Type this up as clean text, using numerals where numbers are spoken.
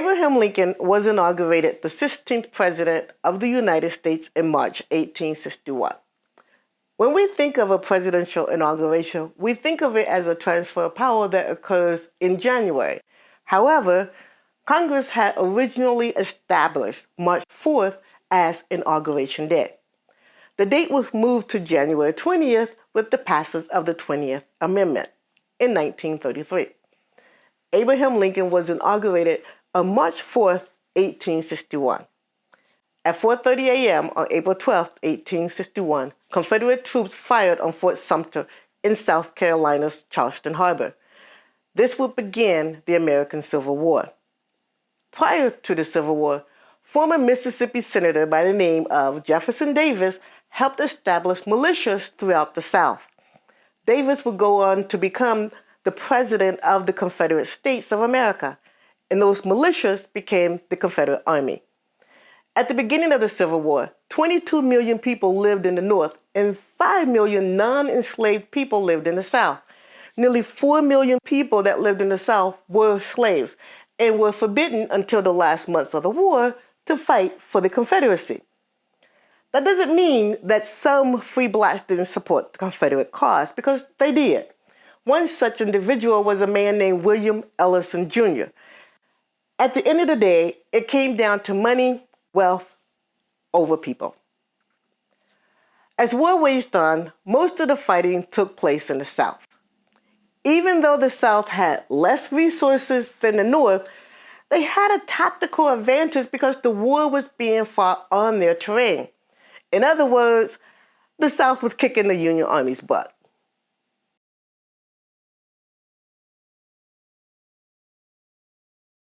Abraham Lincoln was inaugurated the 16th President of the United States in March 1861. When we think of a presidential inauguration, we think of it as a transfer of power that occurs in January. However, Congress had originally established March 4th as Inauguration Day. The date was moved to January 20th with the passage of the 20th Amendment in 1933. Abraham Lincoln was inaugurated on March 4th, 1861. At 4:30 a.m. on April 12, 1861, Confederate troops fired on Fort Sumter in South Carolina's Charleston Harbor. This would begin the American Civil War. Prior to the Civil War, former Mississippi Senator by the name of Jefferson Davis helped establish militias throughout the South. Davis would go on to become the president of the Confederate States of America, and those militias became the Confederate Army. At the beginning of the Civil War, 22 million people lived in the North and 5 million non-enslaved people lived in the South. Nearly 4 million people that lived in the South were slaves and were forbidden until the last months of the war to fight for the Confederacy. That doesn't mean that some free blacks didn't support the Confederate cause, because they did. One such individual was a man named William Ellison Jr. At the end of the day, it came down to money, wealth, over people. As war waged on, most of the fighting took place in the South. Even though the South had less resources than the North, they had a tactical advantage because the war was being fought on their terrain. In other words, the South was kicking the Union Army's butt.